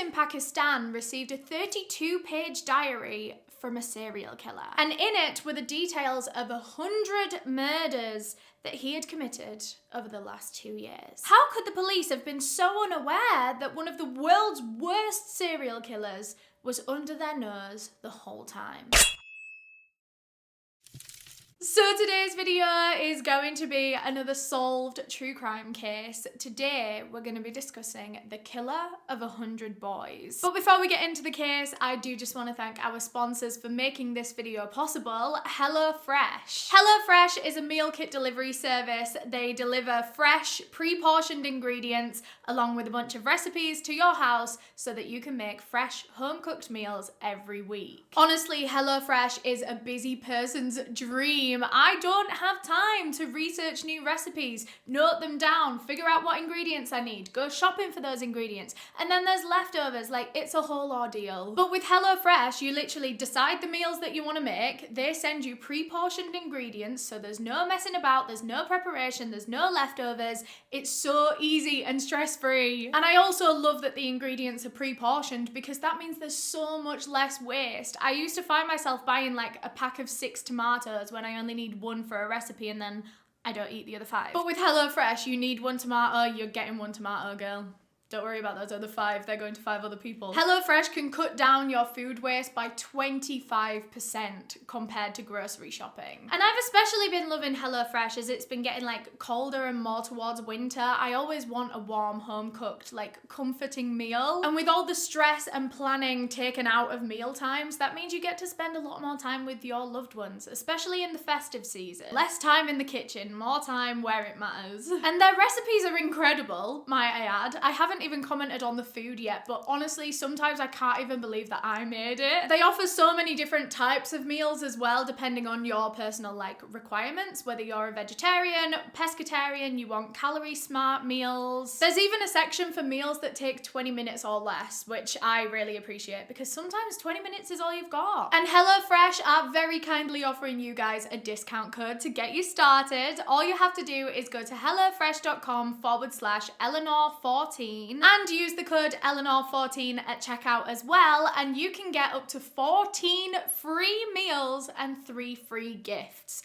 in Pakistan received a 32-page diary from a serial killer. And in it were the details of 100 murders that he had committed over the last 2 years. How could the police have been so unaware that one of the world's worst serial killers was under their nose the whole time? So today's video is going to be another solved true crime case. Today we're going to be discussing the killer of 100 boys. But before we get into the case, I do just want to thank our sponsors for making this video possible, HelloFresh. HelloFresh is a meal kit delivery service. They deliver fresh, pre-portioned ingredients along with a bunch of recipes to your house so that you can make fresh, home-cooked meals every week. Honestly, HelloFresh is a busy person's dream. I don't have time to research new recipes, note them down, figure out what ingredients I need, go shopping for those ingredients, and then there's leftovers. Like, it's a whole ordeal. But with HelloFresh, you literally decide the meals that you want to make, they send you pre-portioned ingredients, so there's no messing about, there's no preparation, there's no leftovers. It's so easy and stress-free. And I also love that the ingredients are pre-portioned because that means there's so much less waste. I used to find myself buying like a pack of 6 tomatoes when I only need 1 for a recipe and then I don't eat the other 5. But with HelloFresh, you need 1 tomato, you're getting 1 tomato, girl. Don't worry about those other 5, they're going to 5 other people. HelloFresh can cut down your food waste by 25% compared to grocery shopping. And I've especially been loving HelloFresh as it's been getting like colder and more towards winter. I always want a warm, home-cooked, like comforting meal. And with all the stress and planning taken out of meal times, that means you get to spend a lot more time with your loved ones, especially in the festive season. Less time in the kitchen, more time where it matters. And their recipes are incredible, might I add. I haven't even commented on the food yet, but honestly, sometimes I can't even believe that I made it. They offer so many different types of meals as well, depending on your personal like requirements, whether you're a vegetarian, pescatarian, you want calorie smart meals. There's even a section for meals that take 20 minutes or less, which I really appreciate because sometimes 20 minutes is all you've got. And HelloFresh are very kindly offering you guys a discount code to get you started. All you have to do is go to hellofresh.com/Eleanor14 and use the code Eleanor14 at checkout as well, and you can get up to 14 free meals and 3 free gifts.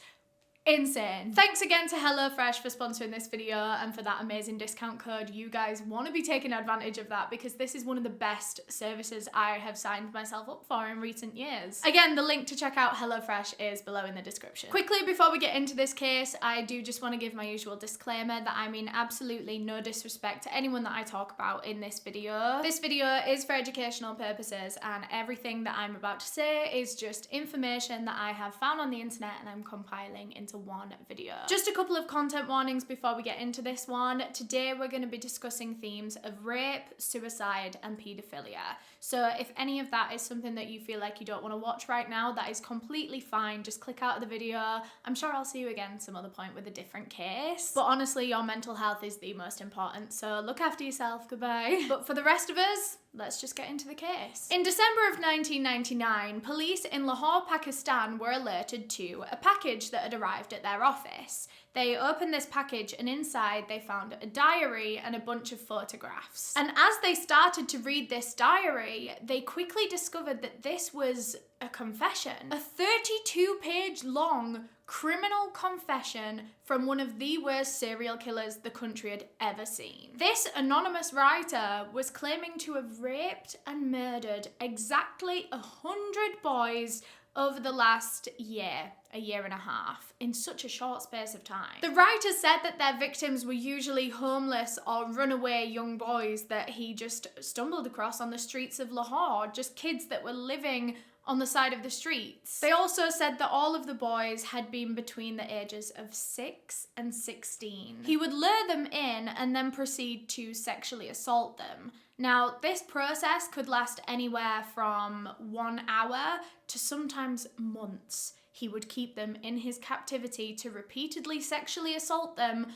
Insane. Thanks again to HelloFresh for sponsoring this video and for that amazing discount code. You guys want to be taking advantage of that because this is one of the best services I have signed myself up for in recent years. Again, the link to check out HelloFresh is below in the description. Quickly, before we get into this case, I do just want to give my usual disclaimer that I mean absolutely no disrespect to anyone that I talk about in this video. This video is for educational purposes and everything that I'm about to say is just information that I have found on the internet and I'm compiling into one video. Just a couple of content warnings before we get into this one. Today we're going to be discussing themes of rape, suicide, and paedophilia. So if any of that is something that you feel like you don't want to watch right now, that is completely fine. Just click out of the video. I'm sure I'll see you again some other point with a different case. But honestly, your mental health is the most important, so look after yourself. Goodbye. But for the rest of us, let's just get into the case. In December of 1999, police in Lahore, Pakistan were alerted to a package that had arrived at their office. They opened this package and inside they found a diary and a bunch of photographs. And as they started to read this diary, they quickly discovered that this was a confession. A 32-page long criminal confession from one of the worst serial killers the country had ever seen. This anonymous writer was claiming to have raped and murdered exactly 100 boys over the last year, a year and a half, in such a short space of time. The writer said that their victims were usually homeless or runaway young boys that he just stumbled across on the streets of Lahore, just kids that were living on the side of the streets. They also said that all of the boys had been between the ages of 6 and 16. He would lure them in and then proceed to sexually assault them. Now, this process could last anywhere from 1 hour to sometimes months. He would keep them in his captivity to repeatedly sexually assault them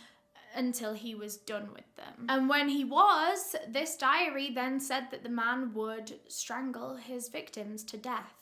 until he was done with them. And when he was, this diary then said that the man would strangle his victims to death.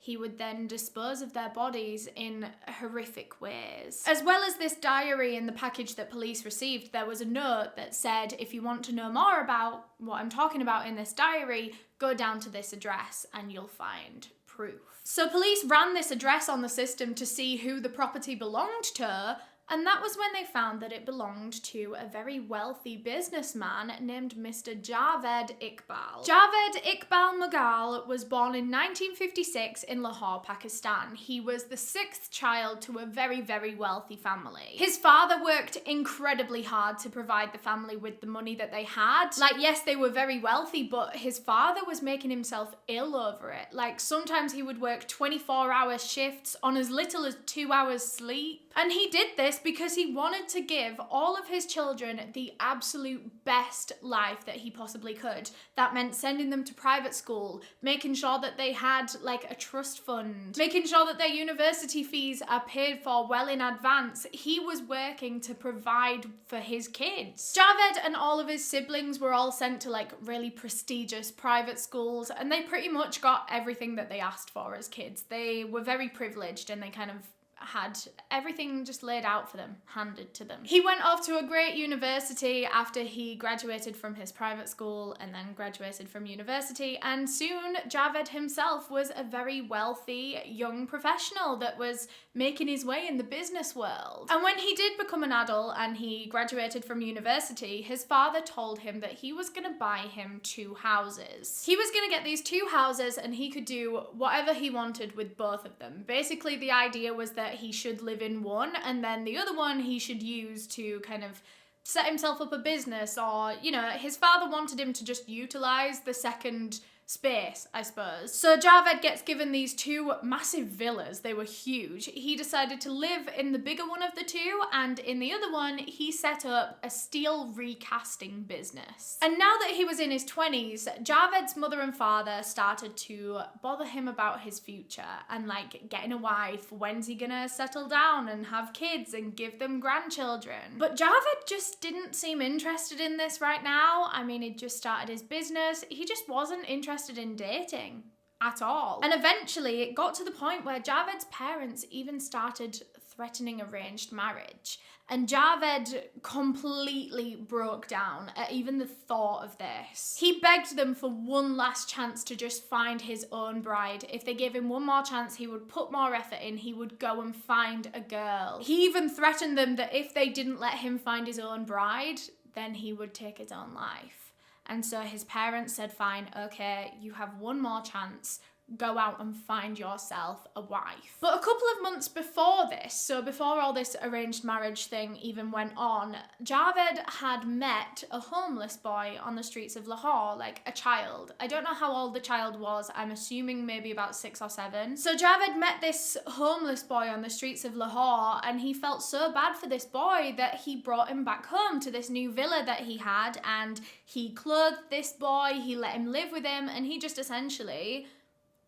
he would then dispose of their bodies in horrific ways. As well as this diary in the package that police received, there was a note that said, if you want to know more about what I'm talking about in this diary, go down to this address and you'll find proof. So police ran this address on the system to see who the property belonged to, and that was when they found that it belonged to a very wealthy businessman named Mr. Javed Iqbal. Javed Iqbal Mughal was born in 1956 in Lahore, Pakistan. He was the 6th child to a very, very wealthy family. His father worked incredibly hard to provide the family with the money that they had. Like, yes, they were very wealthy, but his father was making himself ill over it. Like, sometimes he would work 24-hour shifts on as little as 2 hours sleep. And he did this because he wanted to give all of his children the absolute best life that he possibly could. That meant sending them to private school, making sure that they had like a trust fund, making sure that their university fees are paid for well in advance. He was working to provide for his kids. Javed and all of his siblings were all sent to like really prestigious private schools, and they pretty much got everything that they asked for as kids. They were very privileged and they kind of had everything just laid out for them, handed to them. He went off to a great university after he graduated from his private school and then graduated from university, and soon Javed himself was a very wealthy young professional that was making his way in the business world. And when he did become an adult and he graduated from university, his father told him that he was going to buy him 2 houses. He was going to get these 2 houses and he could do whatever he wanted with both of them. Basically, the idea was that he should live in one and then the other one he should use to kind of set himself up a business, or, you know, his father wanted him to just utilize the second space, I suppose. So Javed gets given these 2 massive villas. They were huge. He decided to live in the bigger one of the 2, and in the other one, he set up a steel recasting business. And now that he was in his 20s, Javed's mother and father started to bother him about his future and like getting a wife. When's he gonna settle down and have kids and give them grandchildren? But Javed just didn't seem interested in this right now. I mean, he'd just started his business. He just wasn't interested in dating at all. And eventually it got to the point where Javed's parents even started threatening arranged marriage. And Javed completely broke down at even the thought of this. He begged them for one last chance to just find his own bride. If they gave him one more chance, he would put more effort in. He would go and find a girl. He even threatened them that if they didn't let him find his own bride, then he would take his own life. And so his parents said, fine, okay, you have one more chance. Go out and find yourself a wife. But a couple of months before this, so before all this arranged marriage thing even went on, Javed had met a homeless boy on the streets of Lahore, like a child. I don't know how old the child was. I'm assuming maybe about 6 or 7. So Javed met this homeless boy on the streets of Lahore, and he felt so bad for this boy that he brought him back home to this new villa that he had, and he clothed this boy, he let him live with him, and he just essentially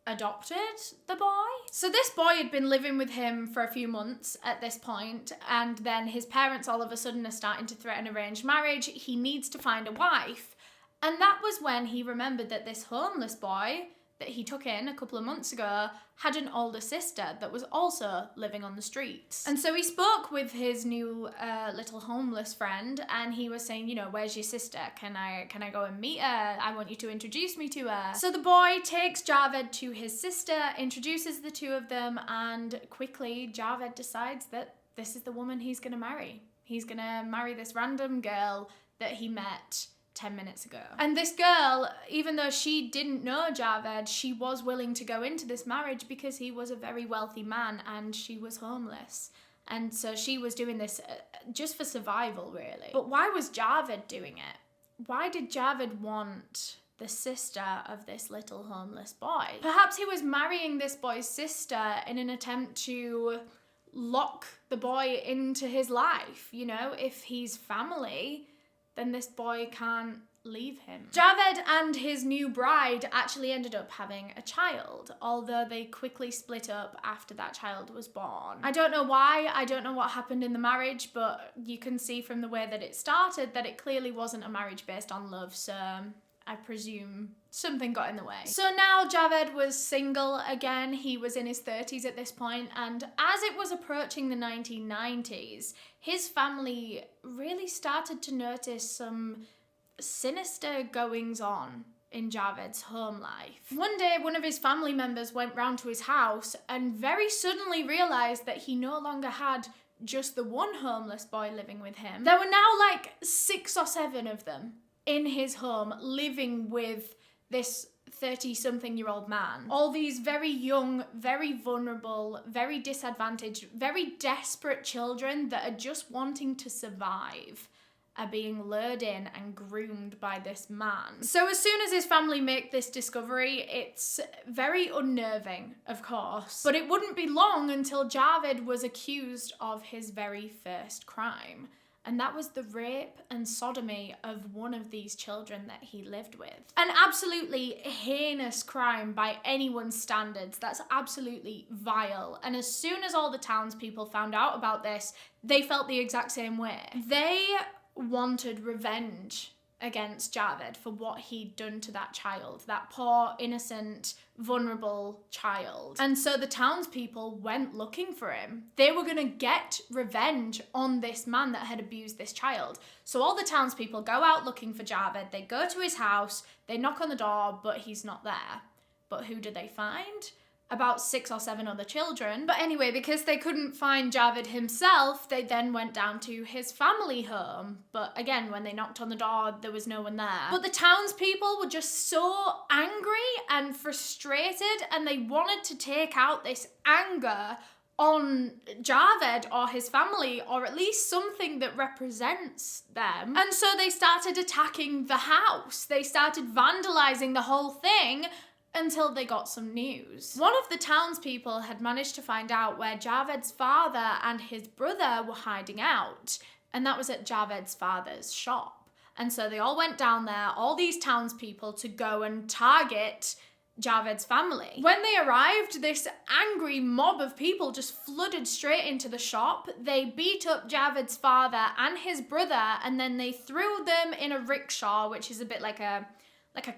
adopted the boy. So this boy had been living with him for a few months at this point, and then his parents all of a sudden are starting to threaten arranged marriage. He needs to find a wife. And that was when he remembered that this homeless boy that he took in a couple of months ago had an older sister that was also living on the streets. And so he spoke with his new little homeless friend, and he was saying, you know, where's your sister? Can I go and meet her? I want you to introduce me to her. So the boy takes Javed to his sister, introduces the 2 of them, and quickly Javed decides that this is the woman he's gonna marry. He's gonna marry this random girl that he met 10 minutes ago. And this girl, even though she didn't know Javed, she was willing to go into this marriage because he was a very wealthy man and she was homeless. And so she was doing this just for survival, really. But why was Javed doing it? Why did Javed want the sister of this little homeless boy? Perhaps he was marrying this boy's sister in an attempt to lock the boy into his life. You know, if he's family, then this boy can't leave him. Javed and his new bride actually ended up having a child, although they quickly split up after that child was born. I don't know why, I don't know what happened in the marriage, but you can see from the way that it started that it clearly wasn't a marriage based on love, so I presume something got in the way. So now Javed was single again. He was in his 30s at this point, and as it was approaching the 1990s, his family really started to notice some sinister goings on in Javed's home life. One day, one of his family members went round to his house and very suddenly realised that he no longer had just the one homeless boy living with him. There were now like 6 or 7 of them in his home living with this 30-something-year-old man. All these very young, very vulnerable, very disadvantaged, very desperate children that are just wanting to survive are being lured in and groomed by this man. So as soon as his family make this discovery, it's very unnerving, of course, but it wouldn't be long until Javed was accused of his very first crime. And that was the rape and sodomy of one of these children that he lived with. An absolutely heinous crime by anyone's standards. That's absolutely vile. And as soon as all the townspeople found out about this, they felt the exact same way. They wanted revenge against Javed for what he'd done to that child, that poor, innocent, vulnerable child. And so the townspeople went looking for him. They were gonna get revenge on this man that had abused this child. So all the townspeople go out looking for Javed, they go to his house, they knock on the door, but he's not there. But who do they find? About 6 or 7 other children. But anyway, because they couldn't find Javed himself, they then went down to his family home. But again, when they knocked on the door, there was no one there. But the townspeople were just so angry and frustrated, and they wanted to take out this anger on Javed or his family, or at least something that represents them. And so they started attacking the house. They started vandalizing the whole thing, until they got some news. One of the townspeople had managed to find out where Javed's father and his brother were hiding out, and that was at Javed's father's shop. And so they all went down there, all these townspeople, to go and target Javed's family. When they arrived, this angry mob of people just flooded straight into the shop. They beat up Javed's father and his brother, and then they threw them in a rickshaw, which is a bit like a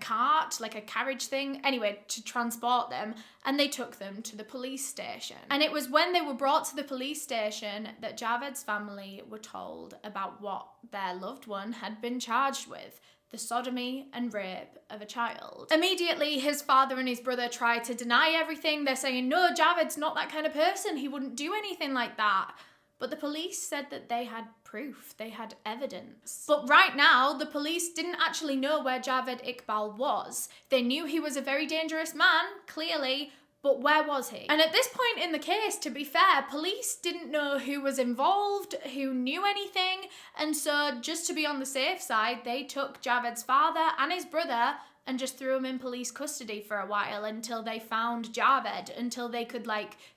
cart, like a carriage thing, anyway, to transport them, and they took them to the police station. And it was when they were brought to the police station that Javed's family were told about what their loved one had been charged with: the sodomy and rape of a child. Immediately, his father and his brother tried to deny everything. They're saying, no, Javed's not that kind of person. He wouldn't do anything like that. But the police said that they had proof, they had evidence. But right now, the police didn't actually know where Javed Iqbal was. They knew he was a very dangerous man, clearly, but where was he? And at this point in the case, to be fair, police didn't know who was involved, who knew anything, and so just to be on the safe side, they took Javed's father and his brother and just threw him in police custody for a while until they found Javed, until they could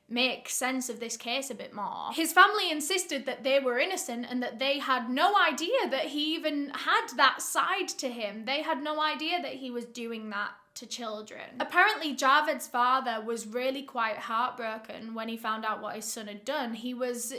make sense of this case a bit more. His family insisted that they were innocent and that they had no idea that he even had that side to him. They had no idea that he was doing that to children. Apparently, Javed's father was really quite heartbroken when he found out what his son had done. He was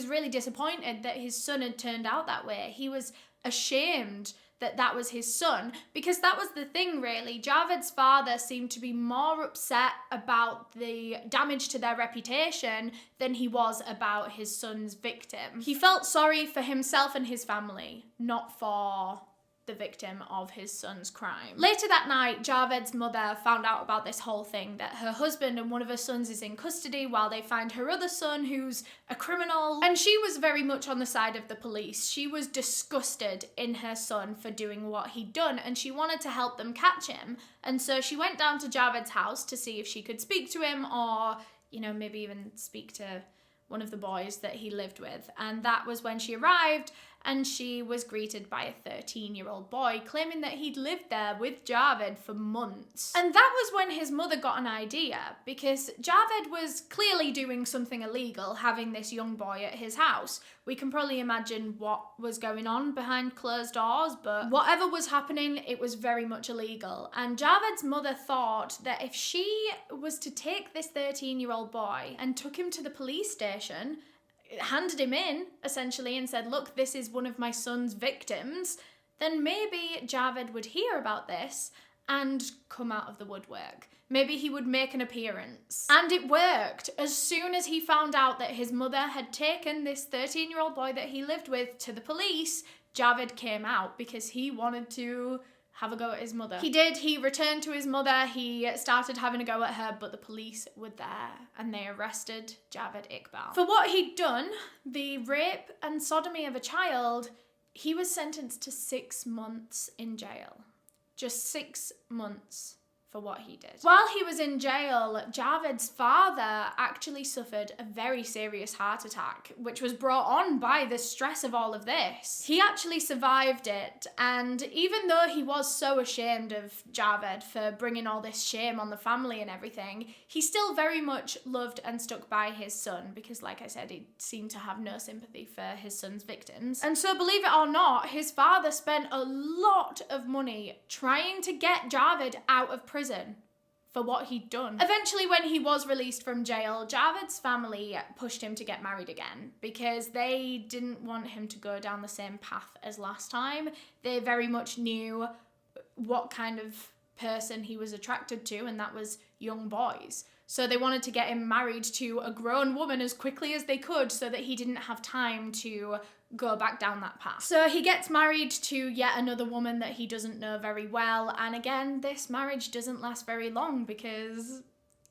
really disappointed that his son had turned out that way. He was ashamed that that was his son, because that was the thing really. Javed's father seemed to be more upset about the damage to their reputation than he was about his son's victim. He felt sorry for himself and his family, not for the victim of his son's crime. Later that night, Javed's mother found out about this whole thing, that her husband and one of her sons is in custody while they find her other son, who's a criminal. And she was very much on the side of the police. She was disgusted in her son for doing what he'd done, and she wanted to help them catch him. And so she went down to Javed's house to see if she could speak to him, or, maybe even speak to one of the boys that he lived with. And that was when she arrived, and she was greeted by a 13-year-old boy claiming that he'd lived there with Javed for months. And that was when his mother got an idea, because Javed was clearly doing something illegal, having this young boy at his house. We can probably imagine what was going on behind closed doors, but whatever was happening, it was very much illegal. And Javed's mother thought that if she was to take this 13-year-old boy and took him to the police station, handed him in, essentially, and said, look, this is one of my son's victims, then maybe Javed would hear about this and come out of the woodwork. Maybe he would make an appearance. And it worked. As soon as he found out that his mother had taken this 13-year-old boy that he lived with to the police, Javed came out because he wanted to have a go at his mother. He did. He returned to his mother. He started having a go at her, but the police were there and they arrested Javed Iqbal. For what he'd done, the rape and sodomy of a child, he was sentenced to 6 months in jail. Just 6 months for what he did. While he was in jail, Javed's father actually suffered a very serious heart attack, which was brought on by the stress of all of this. He actually survived it, and even though he was so ashamed of Javed for bringing all this shame on the family and everything, he still very much loved and stuck by his son because, like I said, he seemed to have no sympathy for his son's victims. And so, believe it or not, his father spent a lot of money trying to get Javed out of prison for what he'd done. Eventually, when he was released from jail, Javed's family pushed him to get married again because they didn't want him to go down the same path as last time. They very much knew what kind of person he was attracted to, and that was young boys. So they wanted to get him married to a grown woman as quickly as they could so that he didn't have time to go back down that path. So he gets married to yet another woman that he doesn't know very well, and again, this marriage doesn't last very long because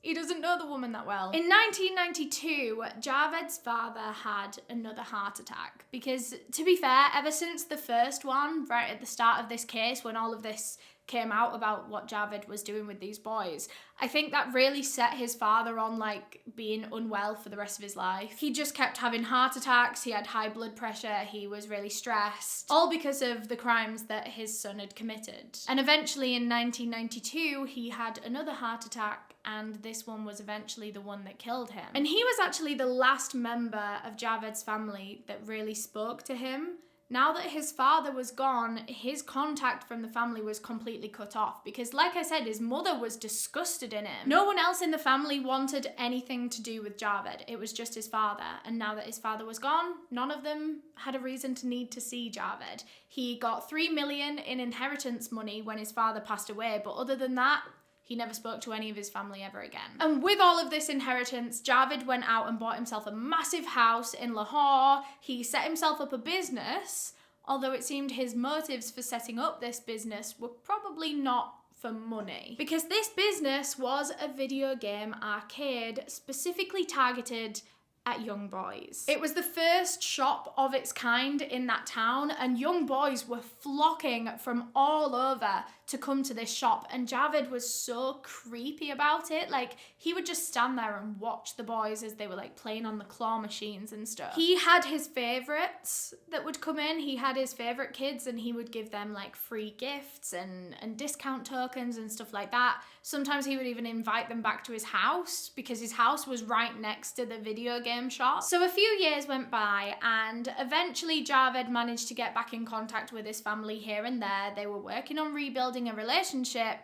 he doesn't know the woman that well. In 1992, Javed's father had another heart attack because, to be fair, ever since the first one, right at the start of this case, when all of this came out about what Javed was doing with these boys, I think that really set his father on like being unwell for the rest of his life. He just kept having heart attacks, he had high blood pressure, he was really stressed, all because of the crimes that his son had committed. And eventually in 1992, he had another heart attack, and this one was eventually the one that killed him. And he was actually the last member of Javed's family that really spoke to him. Now that his father was gone, his contact from the family was completely cut off because, like I said, his mother was disgusted in him. No one else in the family wanted anything to do with Javed. It was just his father. And now that his father was gone, none of them had a reason to need to see Javed. He got $3 million in inheritance money when his father passed away, but other than that, he never spoke to any of his family ever again. And with all of this inheritance, Javed went out and bought himself a massive house in Lahore. He set himself up a business, although it seemed his motives for setting up this business were probably not for money. Because this business was a video game arcade specifically targeted at young boys. It was the first shop of its kind in that town, and young boys were flocking from all over to come to this shop, and Javed was so creepy about it. Like, he would just stand there and watch the boys as they were like playing on the claw machines and stuff. He had his favorites that would come in. He had his favorite kids and he would give them like free gifts and discount tokens and stuff like that. Sometimes he would even invite them back to his house because his house was right next to the video game shop. So a few years went by, and eventually Javed managed to get back in contact with his family here and there. They were working on rebuilding a relationship,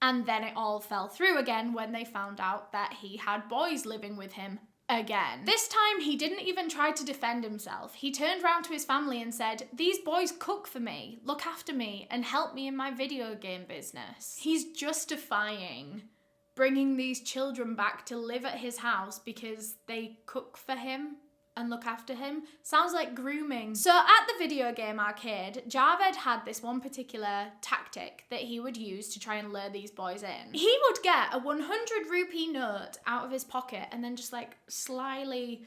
and then it all fell through again when they found out that he had boys living with him again. This time he didn't even try to defend himself. He turned around to his family and said, "These boys cook for me, look after me, and help me in my video game business." He's justifying bringing these children back to live at his house because they cook for him and look after him. Sounds like grooming. So at the video game arcade, Javed had this one particular tactic that he would use to try and lure these boys in. He would get a 100 rupee note out of his pocket and then just like slyly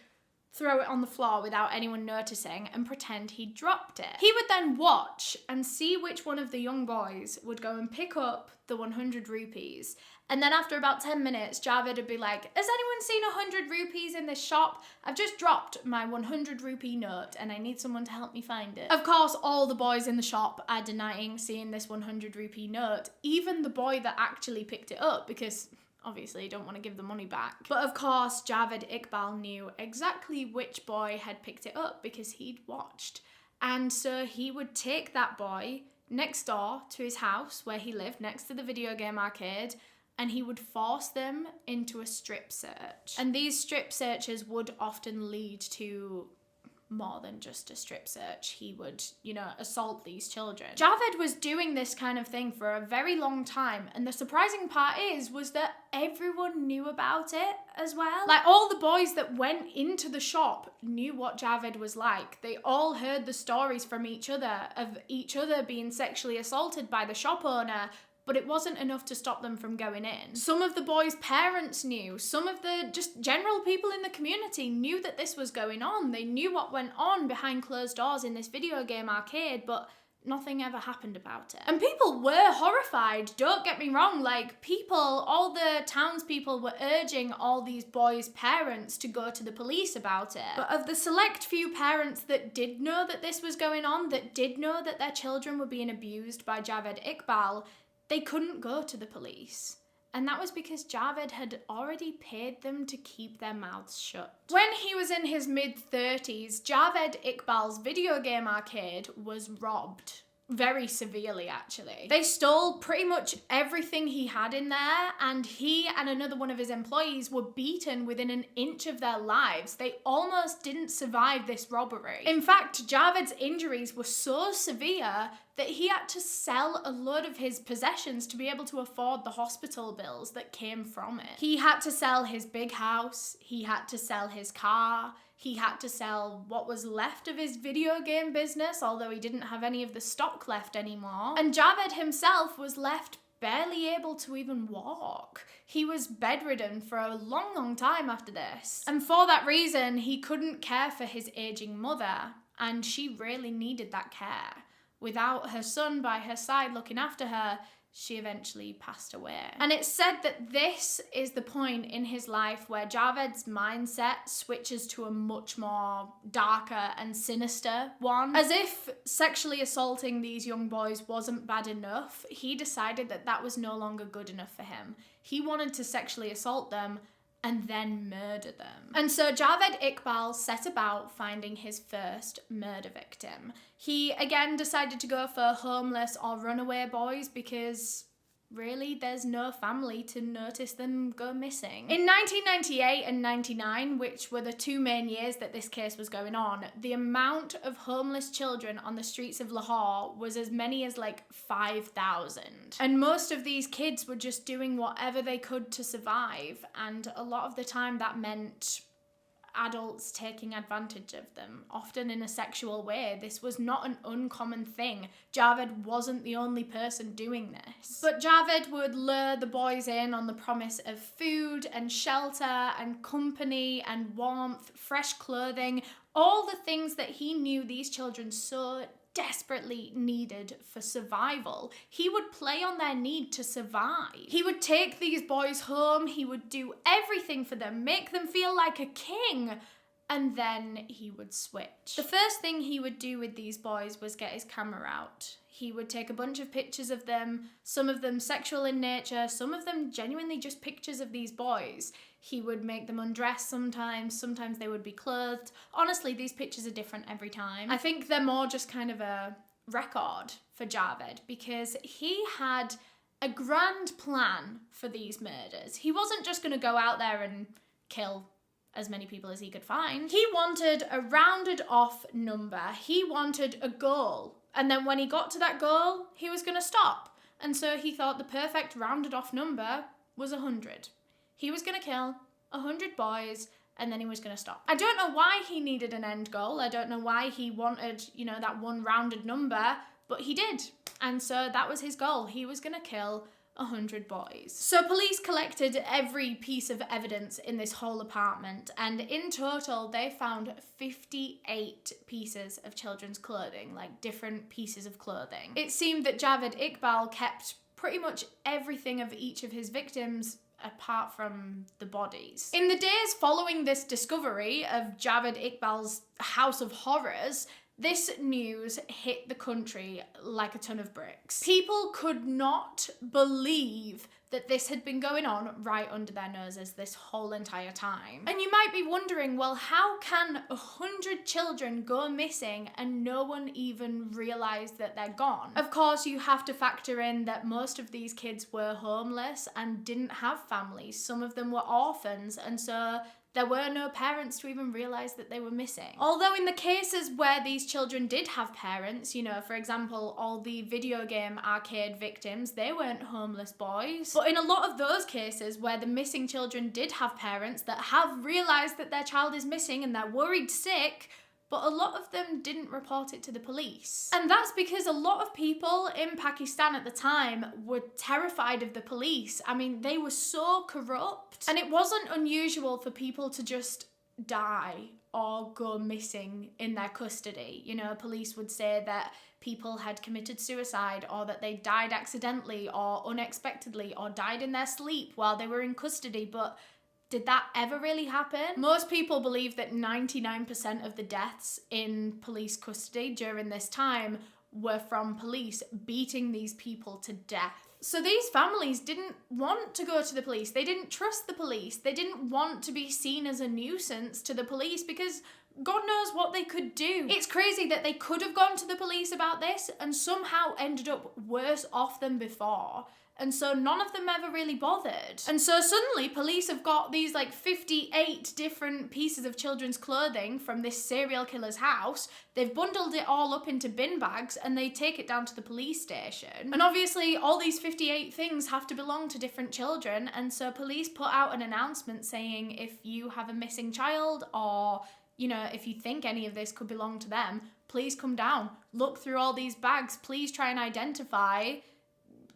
throw it on the floor without anyone noticing and pretend he dropped it. He would then watch and see which one of the young boys would go and pick up the 100 rupees. And then after about 10 minutes, Javed would be like, "Has anyone seen 100 rupees in this shop? I've just dropped my 100 rupee note and I need someone to help me find it." Of course, all the boys in the shop are denying seeing this 100 rupee note, even the boy that actually picked it up, because obviously, you don't want to give the money back. But of course, Javed Iqbal knew exactly which boy had picked it up because he'd watched. And so he would take that boy next door to his house where he lived, next to the video game arcade, and he would force them into a strip search. And these strip searches would often lead to more than just a strip search. He would, assault these children. Javed was doing this kind of thing for a very long time, and the surprising part was that everyone knew about it as well. Like, all the boys that went into the shop knew what Javed was like. They all heard the stories from each other of each other being sexually assaulted by the shop owner, but it wasn't enough to stop them from going in. Some of the boys' parents knew. Some of the just general people in the community knew that this was going on. They knew what went on behind closed doors in this video game arcade, but nothing ever happened about it. And people were horrified, don't get me wrong. Like, all the townspeople were urging all these boys' parents to go to the police about it. But of the select few parents that did know that this was going on, that did know that their children were being abused by Javed Iqbal, they couldn't go to the police. And that was because Javed had already paid them to keep their mouths shut. When he was in his mid-30s, Javed Iqbal's video game arcade was robbed. Very severely, actually. They stole pretty much everything he had in there, and he and another one of his employees were beaten within an inch of their lives. They almost didn't survive this robbery. In fact, Javed's injuries were so severe that he had to sell a load of his possessions to be able to afford the hospital bills that came from it. He had to sell his big house, he had to sell his car, he had to sell what was left of his video game business, although he didn't have any of the stock left anymore. And Javed himself was left barely able to even walk. He was bedridden for a long, long time after this. And for that reason, he couldn't care for his aging mother, and she really needed that care. Without her son by her side looking after her, she eventually passed away. And it's said that this is the point in his life where Javed's mindset switches to a much more darker and sinister one. As if sexually assaulting these young boys wasn't bad enough, he decided that that was no longer good enough for him. He wanted to sexually assault them and then murder them. And so Javed Iqbal set about finding his first murder victim. He again decided to go for homeless or runaway boys because really there's no family to notice them go missing. In 1998 and 99, which were the two main years that this case was going on, the amount of homeless children on the streets of Lahore was as many as like 5,000. And most of these kids were just doing whatever they could to survive, and a lot of the time that meant adults taking advantage of them, often in a sexual way. This was not an uncommon thing. Javed wasn't the only person doing this. But Javed would lure the boys in on the promise of food and shelter and company and warmth, fresh clothing, all the things that he knew these children so desperately needed for survival. He would play on their need to survive. He would take these boys home, he would do everything for them, make them feel like a king, and then he would switch. The first thing he would do with these boys was get his camera out. He would take a bunch of pictures of them, some of them sexual in nature, some of them genuinely just pictures of these boys. He would make them undress sometimes they would be clothed. Honestly, these pictures are different every time. I think they're more just kind of a record for Javed because he had a grand plan for these murders. He wasn't just going to go out there and kill as many people as he could find. He wanted a rounded off number. He wanted a goal. And then when he got to that goal, he was going to stop. And so he thought the perfect rounded off number was 100. He was going to kill 100 boys and then he was going to stop. I don't know why he needed an end goal. I don't know why he wanted, that one rounded number, but he did. And so that was his goal. He was going to kill 100 boys. So police collected every piece of evidence in this whole apartment, and in total they found 58 pieces of children's clothing, like different pieces of clothing. It seemed that Javed Iqbal kept pretty much everything of each of his victims apart from the bodies. In the days following this discovery of Javed Iqbal's House of Horrors, this news hit the country like a ton of bricks. People could not believe that this had been going on right under their noses this whole entire time. And you might be wondering, well, how can 100 children go missing and no one even realise that they're gone? Of course, you have to factor in that most of these kids were homeless and didn't have families. Some of them were orphans, and so There were no parents to even realise that they were missing. Although in the cases where these children did have parents, you know, for example, all the video game arcade victims, they weren't homeless boys. But in a lot of those cases where the missing children did have parents that have realised that their child is missing and they're worried sick, but a lot of them didn't report it to the police. And that's because a lot of people in Pakistan at the time were terrified of the police. I mean, they were so corrupt. And it wasn't unusual for people to just die or go missing in their custody. You know, police would say that people had committed suicide or that they died accidentally or unexpectedly or died in their sleep while they were in custody, but did that ever really happen? Most people believe that 99% of the deaths in police custody during this time were from police beating these people to death. So these families didn't want to go to the police. They didn't trust the police. They didn't want to be seen as a nuisance to the police because God knows what they could do. It's crazy that they could have gone to the police about this and somehow ended up worse off than before. And so none of them ever really bothered. And so suddenly police have got these like 58 different pieces of children's clothing from this serial killer's house. They've bundled it all up into bin bags and they take it down to the police station. And obviously all these 58 things have to belong to different children. And so police put out an announcement saying if you have a missing child or, you know, if you think any of this could belong to them, please come down, look through all these bags, please try and identify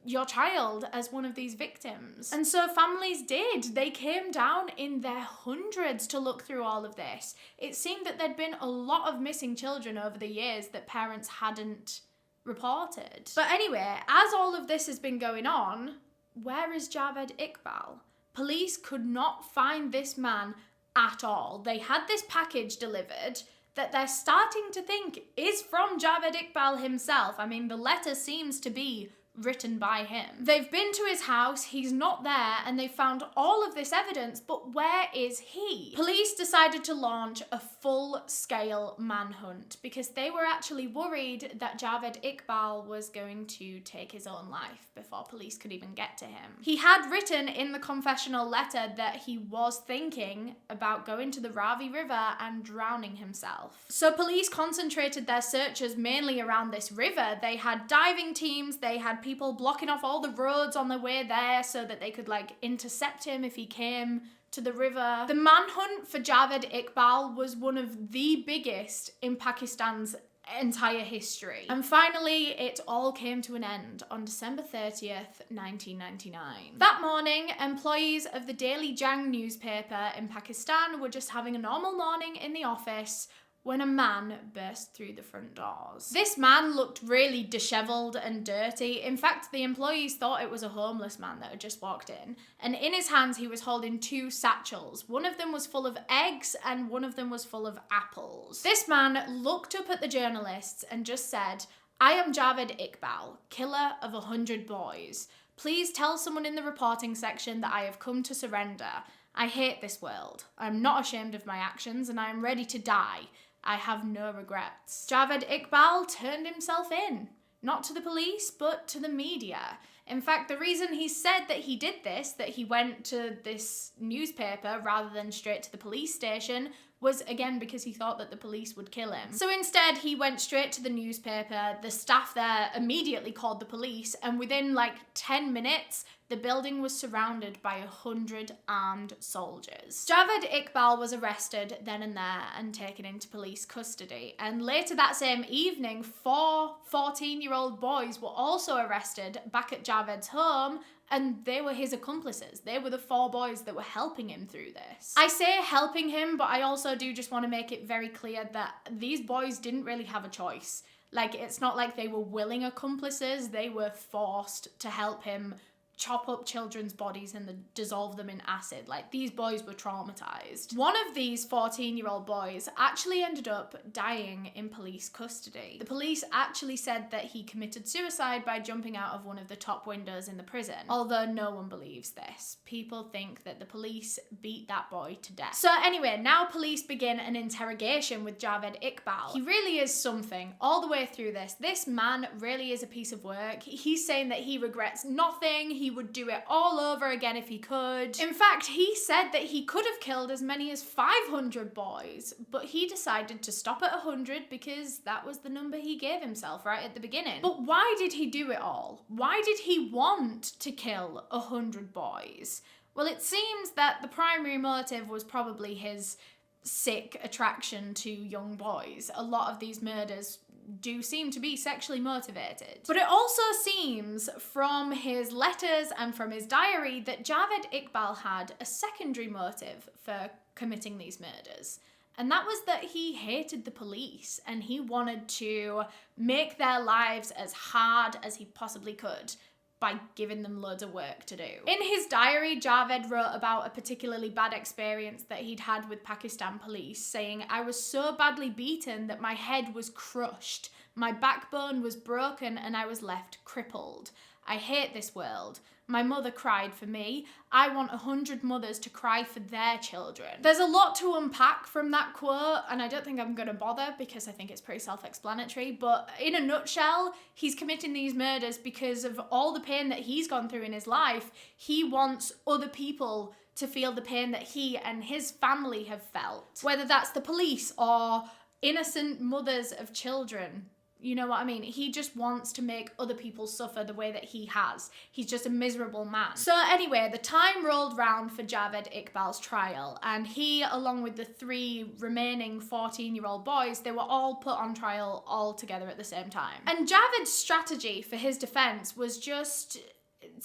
your child as one of these victims. And so families did. They came down in their hundreds to look through all of this. It seemed that there'd been a lot of missing children over the years that parents hadn't reported. But anyway, as all of this has been going on, where is Javed Iqbal? Police could not find this man at all. They had this package delivered that they're starting to think is from Javed Iqbal himself. I mean, the letter seems to be written by him. They've been to his house, he's not there, and they found all of this evidence, but where is he? Police decided to launch a full-scale manhunt because they were actually worried that Javed Iqbal was going to take his own life before police could even get to him. He had written in the confessional letter that he was thinking about going to the Ravi River and drowning himself. So police concentrated their searches mainly around this river. They had diving teams, they had people blocking off all the roads on their way there so that they could like intercept him if he came to the river. The manhunt for Javed Iqbal was one of the biggest in Pakistan's entire history. And finally, it all came to an end on December 30th, 1999. That morning, employees of the Daily Jang newspaper in Pakistan were just having a normal morning in the office when a man burst through the front doors. This man looked really disheveled and dirty. In fact, the employees thought it was a homeless man that had just walked in. And in his hands, he was holding two satchels. One of them was full of eggs and one of them was full of apples. This man looked up at the journalists and just said, "I am Javed Iqbal, killer of 100 boys. Please tell someone in the reporting section that I have come to surrender. I hate this world. I'm not ashamed of my actions and I am ready to die. I have no regrets." Javed Iqbal turned himself in, not to the police, but to the media. In fact, the reason he said that he did this, that he went to this newspaper rather than straight to the police station, was again because he thought that the police would kill him. So instead, he went straight to the newspaper. The staff there immediately called the police, and within like 10 minutes, the building was surrounded by 100 armed soldiers. Javed Iqbal was arrested then and there and taken into police custody. And later that same evening, 4 14-year-old boys were also arrested back at Javed's home, and they were his accomplices. They were the 4 boys that were helping him through this. I say helping him, but I also do just want to make it very clear that these boys didn't really have a choice. Like, it's not like they were willing accomplices. They were forced to help him chop up children's bodies and dissolve them in acid. Like, these boys were traumatized. One of these 14-year-old boys actually ended up dying in police custody. The police actually said that he committed suicide by jumping out of one of the top windows in the prison, although no one believes this. People think that the police beat that boy to death. So anyway, now police begin an interrogation with Javed Iqbal. He really is something all the way through this. This man really is a piece of work. He's saying that he regrets nothing. He he would do it all over again if he could. In fact, he said that he could have killed as many as 500 boys, but he decided to stop at 100 because that was the number he gave himself right at the beginning. But why did he do it all? Why did he want to kill 100 boys? Well, it seems that the primary motive was probably his sick attraction to young boys. A lot of these murders do seem to be sexually motivated. But it also seems from his letters and from his diary that Javed Iqbal had a secondary motive for committing these murders. And that was that he hated the police and he wanted to make their lives as hard as he possibly could by giving them loads of work to do. In his diary, Javed wrote about a particularly bad experience that he'd had with Pakistan police, saying, "I was so badly beaten that my head was crushed, my backbone was broken and I was left crippled. I hate this world. My mother cried for me. I want 100 mothers to cry for their children." There's a lot to unpack from that quote, and I don't think I'm going to bother because I think it's pretty self-explanatory, but in a nutshell, he's committing these murders because of all the pain that he's gone through in his life. He wants other people to feel the pain that he and his family have felt, whether that's the police or innocent mothers of children. You know what I mean? He just wants to make other people suffer the way that he has. He's just a miserable man. So anyway, the time rolled round for Javed Iqbal's trial, and he, along with the 3 remaining 14-year-old boys, they were all put on trial all together at the same time. And Javed's strategy for his defense was just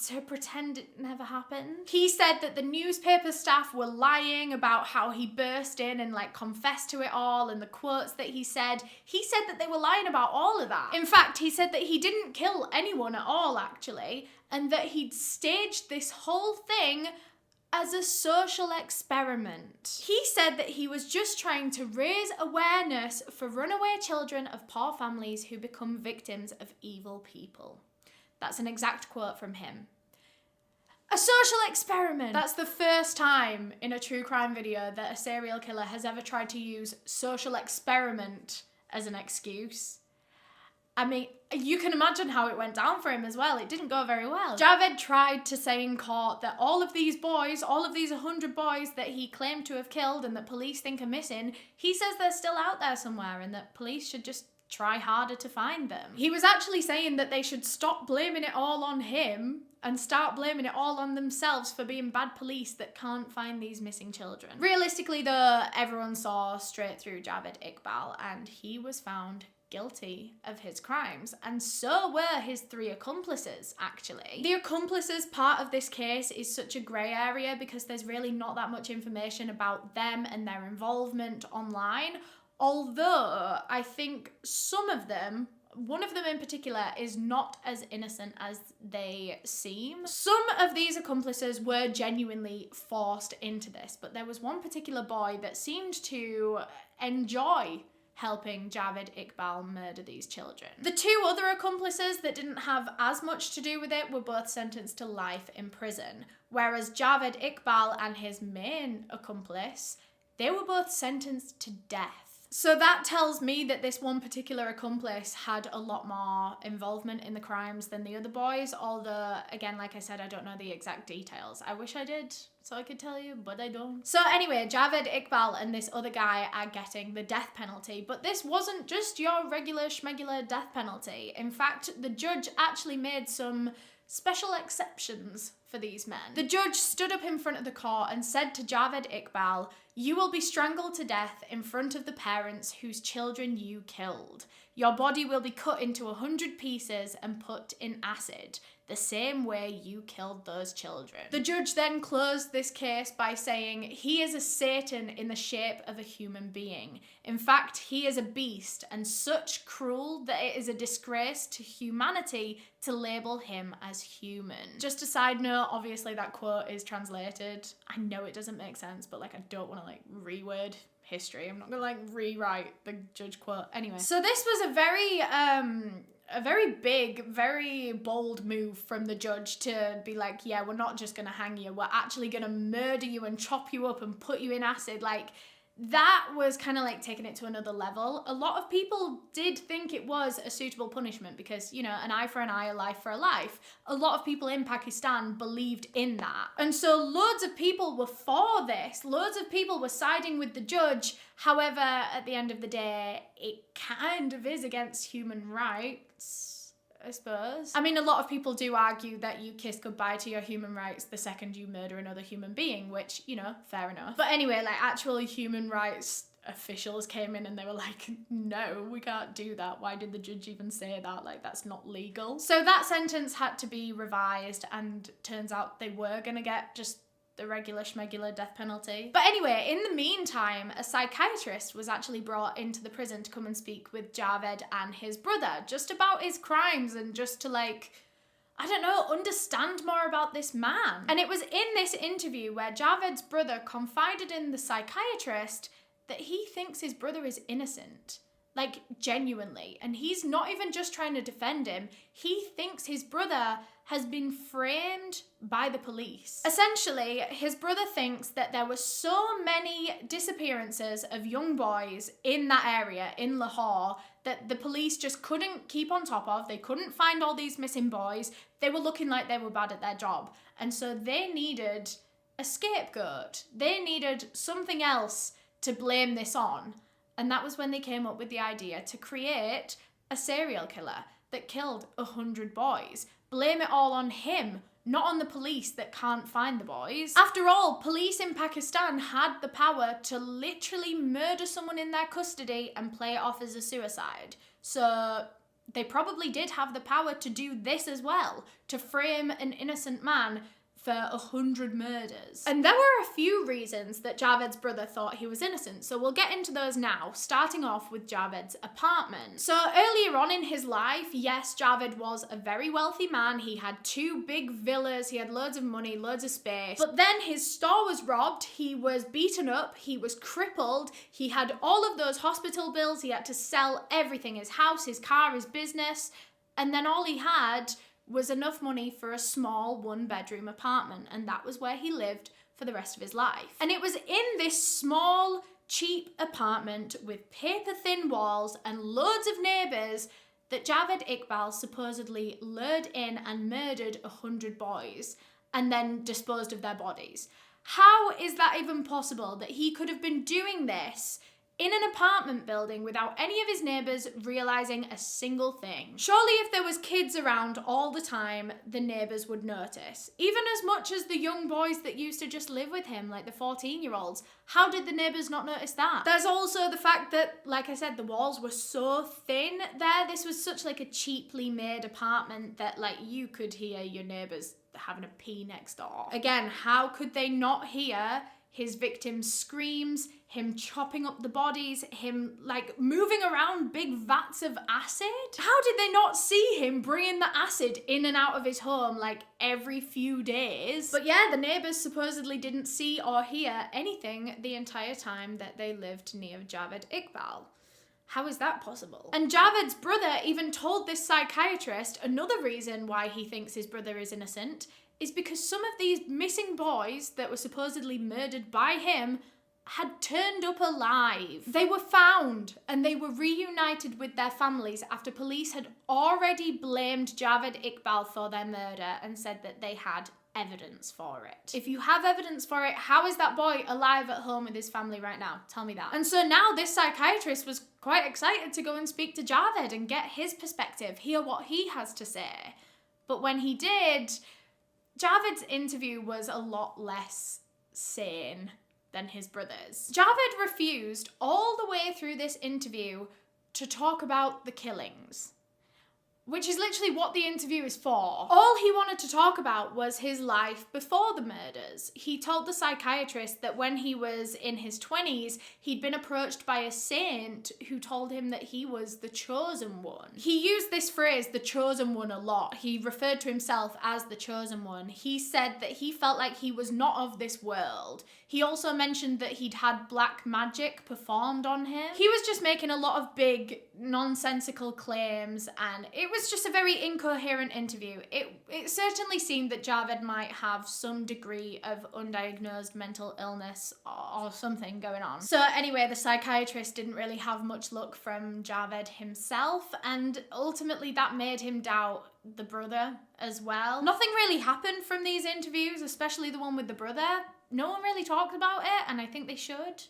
to pretend it never happened. He said that the newspaper staff were lying about how he burst in and confessed to it all, and the quotes that he said that they were lying about all of that. In fact, he said that he didn't kill anyone at all, actually, and that he'd staged this whole thing as a social experiment. He said that he was just trying to raise awareness for runaway children of poor families who become victims of evil people. That's an exact quote from him. A social experiment. That's the first time in a true crime video that a serial killer has ever tried to use social experiment as an excuse. I mean, you can imagine how it went down for him as well. It didn't go very well. Javed tried to say in court that all of these boys, all of these 100 boys that he claimed to have killed and that police think are missing, he says they're still out there somewhere and that police should just try harder to find them. He was actually saying that they should stop blaming it all on him and start blaming it all on themselves for being bad police that can't find these missing children. Realistically though, everyone saw straight through Javed Iqbal and he was found guilty of his crimes, and so were his 3 accomplices, actually. The accomplices part of this case is such a grey area because there's really not that much information about them and their involvement online. Although I think some of them, one of them in particular, is not as innocent as they seem. Some of these accomplices were genuinely forced into this, but there was one particular boy that seemed to enjoy helping Javed Iqbal murder these children. The 2 other accomplices that didn't have as much to do with it were both sentenced to life in prison, whereas Javed Iqbal and his main accomplice, they were both sentenced to death. So that tells me that this one particular accomplice had a lot more involvement in the crimes than the other boys, although, again, like I said, I don't know the exact details. I wish I did, so I could tell you, but I don't. So anyway, Javed Iqbal and this other guy are getting the death penalty, but this wasn't just your regular schmegular death penalty. In fact, the judge actually made some special exceptions for these men. The judge stood up in front of the court and said to Javed Iqbal, "You will be strangled to death in front of the parents whose children you killed. Your body will be cut into 100 pieces and put in acid, the same way you killed those children." The judge then closed this case by saying, "He is a Satan in the shape of a human being. In fact, he is a beast and such cruel that it is a disgrace to humanity to label him as human." Just a side note, obviously that quote is translated. I know it doesn't make sense, but I don't want to reword history. I'm not gonna rewrite the judge quote. Anyway, so this was a very big, very bold move from the judge to be like, yeah, we're not just gonna hang you, we're actually gonna murder you and chop you up and put you in acid. that was kind of like taking it to another level. A lot of people did think it was a suitable punishment because, you know, an eye for an eye, a life for a life. A lot of people in Pakistan believed in that. And so loads of people were for this. Loads of people were siding with the judge. However, at the end of the day, it kind of is against human rights, I suppose. I mean, a lot of people do argue that you kiss goodbye to your human rights the second you murder another human being, which, you know, fair enough. But anyway, like, actual human rights officials came in and they were like, no, we can't do that. Why did the judge even say that? Like, that's not legal. So that sentence had to be revised, and turns out they were gonna get just the regular schmegular death penalty. But anyway, in the meantime, a psychiatrist was actually brought into the prison to come and speak with Javed and his brother, just about his crimes and just to, like, I don't know, understand more about this man. And it was in this interview where Javed's brother confided in the psychiatrist that he thinks his brother is innocent. Like, genuinely. And he's not even just trying to defend him. He thinks his brother has been framed by the police. Essentially, his brother thinks that there were so many disappearances of young boys in that area, in Lahore, that the police just couldn't keep on top of. They couldn't find all these missing boys. They were looking like they were bad at their job. And so they needed a scapegoat. They needed something else to blame this on. And that was when they came up with the idea to create a serial killer that killed 100 boys. Blame it all on him, not on the police that can't find the boys. After all, police in Pakistan had the power to literally murder someone in their custody and play it off as a suicide. So they probably did have the power to do this as well, to frame an innocent man for 100 murders. And there were a few reasons that Javed's brother thought he was innocent, so we'll get into those now, starting off with Javed's apartment. So earlier on in his life, yes, Javed was a very wealthy man. He had 2 big villas, he had loads of money, loads of space. But then his store was robbed, he was beaten up, he was crippled, he had all of those hospital bills, he had to sell everything, his house, his car, his business, and then all he had was enough money for a small 1-bedroom apartment, and that was where he lived for the rest of his life. And it was in this small, cheap apartment with paper-thin walls and loads of neighbours that Javed Iqbal supposedly lured in and murdered 100 boys and then disposed of their bodies. How is that even possible that he could have been doing this in an apartment building without any of his neighbours realising a single thing? Surely if there was kids around all the time, the neighbours would notice. Even as much as the young boys that used to just live with him, like the 14-year-olds. How did the neighbours not notice that? There's also the fact that, like I said, the walls were so thin there. This was such like a cheaply made apartment that like you could hear your neighbours having a pee next door. Again, how could they not hear his victims' screams, him chopping up the bodies, him like moving around big vats of acid? How did they not see him bringing the acid in and out of his home like every few days? But yeah, the neighbours supposedly didn't see or hear anything the entire time that they lived near Javed Iqbal. How is that possible? And Javed's brother even told this psychiatrist another reason why he thinks his brother is innocent is because some of these missing boys that were supposedly murdered by him had turned up alive. They were found and they were reunited with their families after police had already blamed Javed Iqbal for their murder and said that they had evidence for it. If you have evidence for it, how is that boy alive at home with his family right now? Tell me that. And so now this psychiatrist was quite excited to go and speak to Javed and get his perspective, hear what he has to say. But when he did, Javed's interview was a lot less sane than his brother's. Javed refused all the way through this interview to talk about the killings, which is literally what the interview is for. All he wanted to talk about was his life before the murders. He told the psychiatrist that when he was in his 20s, he'd been approached by a saint who told him that he was the chosen one. He used this phrase, the chosen one, a lot. He referred to himself as the chosen one. He said that he felt like he was not of this world. He also mentioned that he'd had black magic performed on him. He was just making a lot of big, nonsensical claims, and it was just a very incoherent interview. It certainly seemed that Javed might have some degree of undiagnosed mental illness or something going on. So anyway, the psychiatrist didn't really have much luck from Javed himself, and ultimately that made him doubt the brother as well. Nothing really happened from these interviews, especially the one with the brother. No one really talked about it, and I think they should.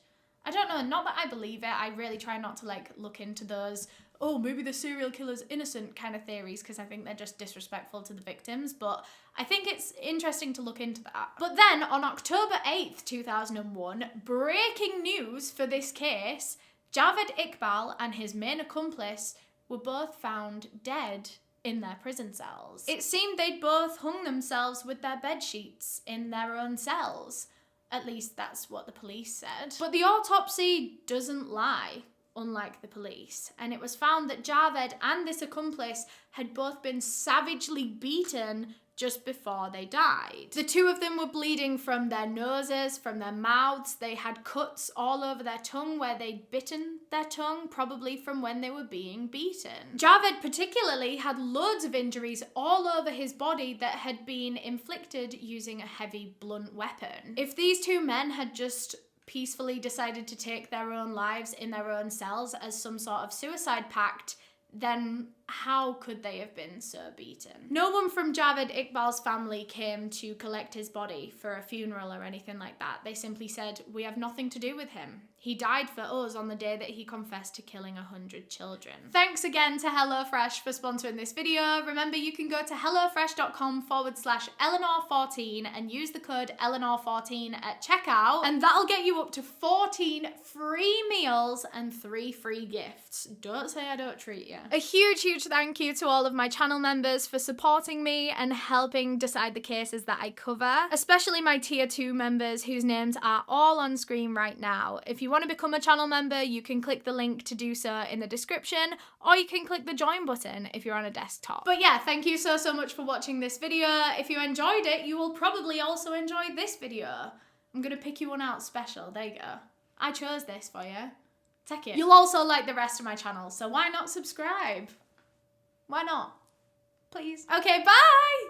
I don't know, not that I believe it. I really try not to like look into those, oh, maybe the serial killer's innocent kind of theories, because I think they're just disrespectful to the victims, but I think it's interesting to look into that. But then on October 8th, 2001, breaking news for this case, Javed Iqbal and his main accomplice were both found dead in their prison cells. It seemed they'd both hung themselves with their bed sheets in their own cells. At least that's what the police said. But the autopsy doesn't lie, unlike the police. And it was found that Javed and this accomplice had both been savagely beaten just before they died. The two of them were bleeding from their noses, from their mouths. They had cuts all over their tongue where they'd bitten their tongue, probably from when they were being beaten. Javed particularly had loads of injuries all over his body that had been inflicted using a heavy blunt weapon. If these two men had just peacefully decided to take their own lives in their own cells as some sort of suicide pact, then how could they have been so beaten? No one from Javed Iqbal's family came to collect his body for a funeral or anything like that. They simply said, we have nothing to do with him. He died for us on the day that he confessed to killing 100 children. Thanks again to HelloFresh for sponsoring this video. Remember, you can go to hellofresh.com/Eleanor14 and use the code Eleanor14 at checkout, and that'll get you up to 14 free meals and 3 free gifts. Don't say I don't treat you. A huge thank you to all of my channel members for supporting me and helping decide the cases that I cover, especially my tier 2 members whose names are all on screen right now. If you want to become a channel member, you can click the link to do so in the description, or you can click the join button if you're on a desktop. But yeah, thank you so much for watching this video. If you enjoyed it, you will probably also enjoy this video. I'm gonna pick you one out special. There you go. I chose this for you. Take it. You'll also like the rest of my channel, so why not subscribe? Why not? Please. Okay, bye!